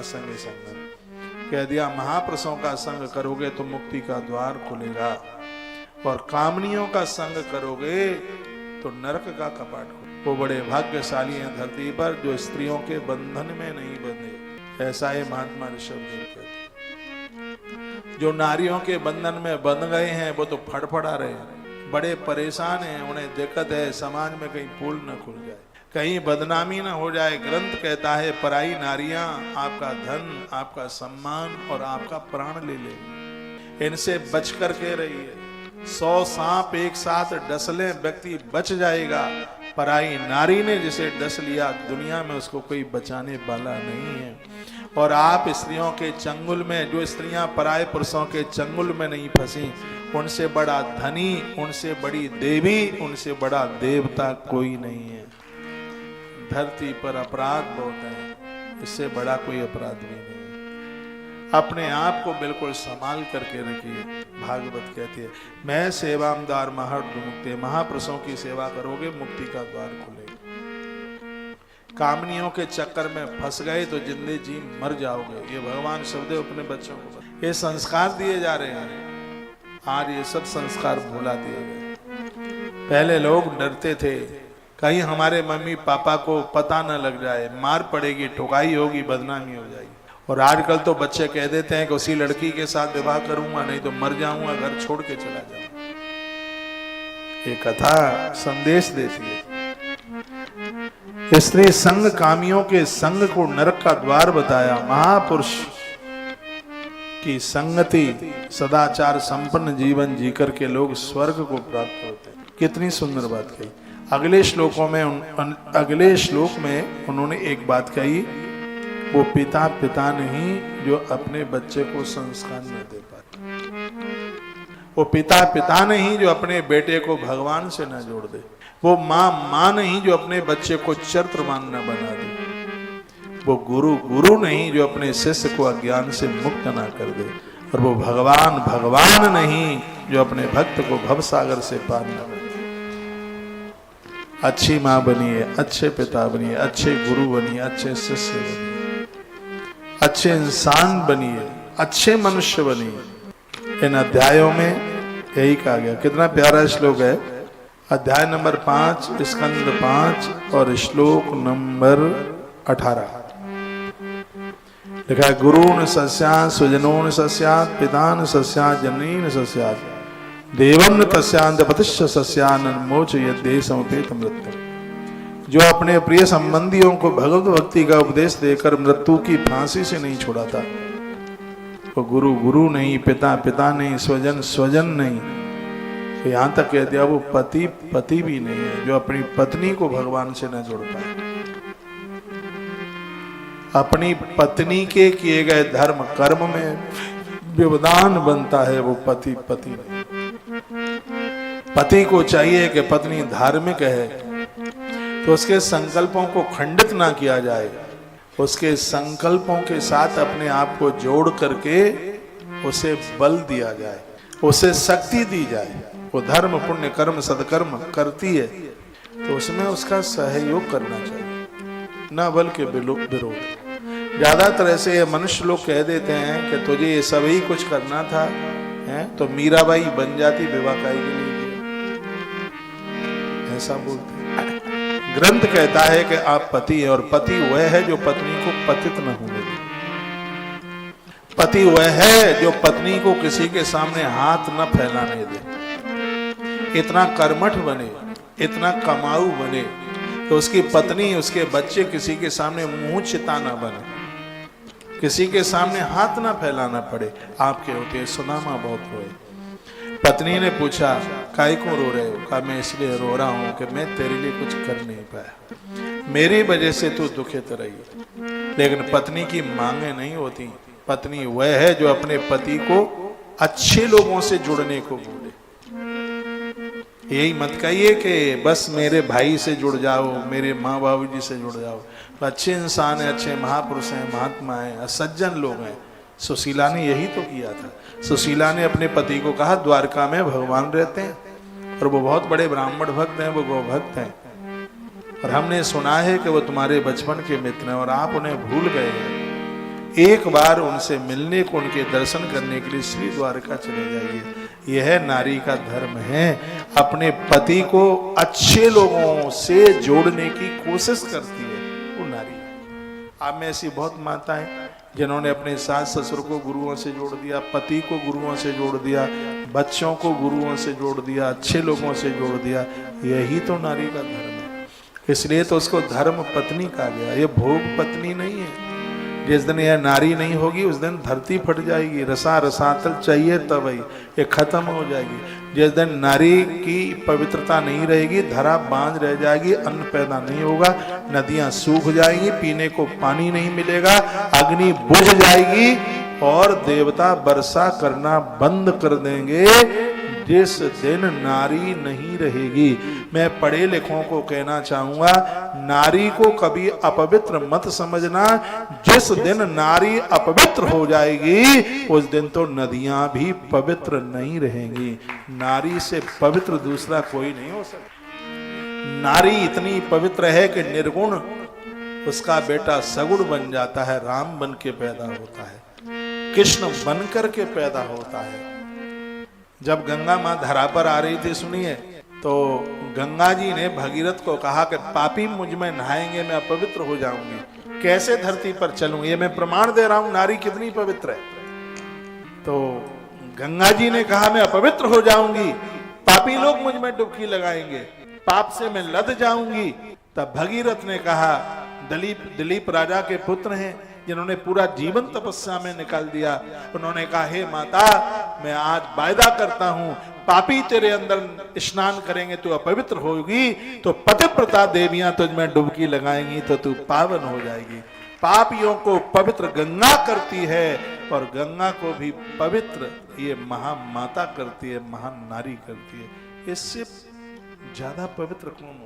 का संग संगम। कह दिया महापुरुषों का संग करोगे तो मुक्ति का द्वार खुलेगा, और कामनियों का संग करोगे तो नरक का कपाट खुलेगा। वो बड़े भाग्यशाली हैं धरती पर जो स्त्रियों के बंधन में नहीं बंधे। ऐसा ही महात्मा ऋषभदेव कहते। जो नारियों के बंधन में बंध गए हैं वो तो फड़फड़ा रहे हैं, बड़े परेशान हैं, उन्हें दिक्कत है समाज में कहीं पुल न खुल जाए, कहीं बदनामी ना हो जाए। ग्रंथ कहता है पराई नारियां आपका धन, आपका सम्मान और आपका प्राण ले ले, इनसे बच कर के रहिए। 100 सांप एक साथ डस ले व्यक्ति बच जाएगा, पराई नारी ने जिसे डस लिया दुनिया में उसको कोई बचाने वाला नहीं है। और आप स्त्रियों के चंगुल में, जो स्त्रियां पराये पुरुषों के चंगुल में नहीं फंसी, उनसे बड़ा धनी, उनसे बड़ी देवी, उनसे बड़ा देवता कोई नहीं है। धरती पर अपराध बहुत है, इससे बड़ा कोई अपराध भी नहीं। अपने आप को बिल्कुल संभाल करके रखिए। भागवत कहती है मैं सेवाम द्वार महर्द मुक्ति, महापुरुषों की सेवा करोगे मुक्ति का द्वार खुलेगा। कामनियों के चक्कर में फंस गए तो जिंदगी जी मर जाओगे। ये भगवान शब्देव अपने बच्चों को, ये संस्कार दिए जा रहे हैं, आज ये सब संस्कार भुला दिए गए। पहले लोग डरते थे कहीं हमारे मम्मी पापा को पता न लग जाए, मार पड़ेगी, ठुकाई होगी, बदनामी हो जाएगी। और आजकल तो बच्चे कह देते हैं कि उसी लड़की के साथ विवाह करूंगा, नहीं तो मर जाऊंगा, घर छोड़ के चला जाऊंगा। ये कथा संदेश देती है। स्त्री संग कामियों के संग को नरक का द्वार बताया। महापुरुष की संगति, सदाचार संपन्न जीवन जीकर के लोग स्वर्ग को प्राप्त होते हैं। कितनी सुंदर बात कही। अगले श्लोकों में अगले श्लोक में उन्होंने एक बात कही, वो पिता पिता नहीं जो अपने बच्चे को संस्कार न दे पाते, वो पिता पिता नहीं जो अपने बेटे को भगवान से न जोड़ दे, वो माँ माँ नहीं जो अपने बच्चे को चरित्रवान न बना दे, वो गुरु गुरु नहीं जो अपने शिष्य को अज्ञान से मुक्त ना कर दे, और वो भगवान भगवान नहीं जो अपने भक्त को भवसागर से पार न करे। अच्छी माँ बनिए, अच्छे पिता बनिए, अच्छे गुरु बनिए, अच्छे शिष्य बनिए, अच्छे इंसान बनिए, अच्छे मनुष्य बनिए। इन अध्यायों में यही कहा गया। कितना प्यारा श्लोक है। अध्याय नंबर 5 स्कंद 5 और श्लोक नंबर 18 लिखा है गुरुन सस्यात् सुजनोन सस्यात् पितान सस्यात् जननीन सस्यात् देवन्न तस्यांत पतिश्च सस्यान मोच यद्दे समुपेत मृत्यु। जो अपने प्रिय संबंधियों को भगवत भक्ति का उपदेश देकर मृत्यु की फांसी से नहीं छुड़ाता, वो गुरु गुरु नहीं, पिता पिता नहीं, स्वजन स्वजन नहीं, तो यहाँ तक कह दिया वो पति पति भी नहीं है जो अपनी पत्नी को भगवान से न जोड़ पाए। अपनी पत्नी के किए गए धर्म कर्म में व्यवधान बनता है वो पति पति नहीं। पति को चाहिए कि पत्नी धार्मिक है तो उसके संकल्पों को खंडित ना किया जाए, उसके संकल्पों के साथ अपने आप को जोड़ करके उसे बल दिया जाए, उसे शक्ति दी जाए। वो धर्म पुण्य कर्म सदकर्म करती है तो उसमें उसका सहयोग करना चाहिए, न बल के विरोध। ज्यादातर ऐसे ये मनुष्य लोग कह देते हैं कि तुझे ये सभी कुछ करना था है तो मीराबाई बन जाती, विवाह काहे के लिए, ऐसा बोलते हैं। ग्रंथ कहता है कि आप पति है और पति वह है जो पत्नी को पतित न होने दे, पति वह है जो पत्नी को किसी के सामने हाथ न फैलाने दे, इतना कर्मठ बने, इतना कमाऊ बने तो उसकी पत्नी उसके बच्चे किसी के सामने मुंह चिता न बने, किसी के सामने हाथ ना फैलाना पड़े। आपके होते सुदामा बहुत रोए। पत्नी ने पूछा काहे को रो रहे हो? कहा मैं इसलिए रो रहा हूं कि मैं तेरे लिए कुछ कर नहीं पाया, मेरी वजह से तू दुखित रही। लेकिन पत्नी की मांगे नहीं होती। पत्नी वह है जो अपने पति को अच्छे लोगों से जुड़ने को बोले। यही मत कहिए कि बस मेरे भाई से जुड़ जाओ, मेरे माँ बाबू जी से जुड़ जाओ। तो अच्छे इंसान हैं, अच्छे महापुरुष हैं, महात्मा हैं, सज्जन लोग हैं। सुशीला ने यही तो किया था। सुशीला ने अपने पति को कहा द्वारका में भगवान रहते हैं और वो बहुत बड़े ब्राह्मण भक्त हैं, वो गौ भक्त हैं, और हमने सुना है कि वो तुम्हारे बचपन के मित्र हैं और आप उन्हें भूल गए हैं। एक बार उनसे मिलने को, उनके दर्शन करने के लिए श्री द्वारका चले जाइए। यह नारी का धर्म है, अपने पति को अच्छे लोगों से जोड़ने की कोशिश करती है वो नारी। आप में ऐसी बहुत माताएं जिन्होंने अपने सास ससुर को गुरुओं से जोड़ दिया, पति को गुरुओं से जोड़ दिया, बच्चों को गुरुओं से जोड़ दिया, अच्छे लोगों से जोड़ दिया। यही तो नारी का धर्म है। इसलिए तो उसको धर्म पत्नी कहा गया, ये भोग पत्नी नहीं है। जिस दिन यह नारी नहीं होगी उस दिन धरती फट जाएगी, रसा रसातल चाहिए तब ही ये खत्म हो जाएगी। जिस दिन नारी की पवित्रता नहीं रहेगी, धरा बांझ रह जाएगी, अन्न पैदा नहीं होगा, नदियां सूख जाएंगी, पीने को पानी नहीं मिलेगा, अग्नि बुझ जाएगी और देवता वर्षा करना बंद कर देंगे। जिस दिन नारी नहीं रहेगी, मैं पढ़े लिखों को कहना चाहूंगा, नारी को कभी अपवित्र मत समझना। जिस दिन नारी अपवित्र हो जाएगी उस दिन तो नदियां भी पवित्र नहीं रहेंगी। नारी से पवित्र दूसरा कोई नहीं हो सकता। नारी इतनी पवित्र है कि निर्गुण उसका बेटा सगुण बन जाता है, राम बन के पैदा होता है, कृष्ण बन करके पैदा होता है। जब गंगा मां धरा पर आ रही थी, सुनिए, तो गंगा जी ने भगीरथ को कहा कि पापी मुझ में नहाएंगे, मैं अपवित्र हो जाऊंगी, कैसे धरती पर चलूं? ये मैं प्रमाण दे रहा हूं नारी कितनी पवित्र है। तो गंगा जी ने कहा मैं अपवित्र हो जाऊंगी, पापी लोग मुझ में डुबकी लगाएंगे, पाप से मैं लद जाऊंगी। तब भगीरथ ने कहा, दिलीप राजा के पुत्र हैं जिन्होंने पूरा जीवन तपस्या में निकाल दिया, उन्होंने कहा हे माता, मैं आज वायदा करता हूं, पापी तेरे अंदर स्नान करेंगे तो अपवित्र होगी, तो पतिव्रता देवियां तुझमें डुबकी लगाएंगी तो तू पावन हो जाएगी। पापियों को पवित्र गंगा करती है और गंगा को भी पवित्र ये महामाता करती है, महान नारी करती है। इससे ज्यादा पवित्र कौन हो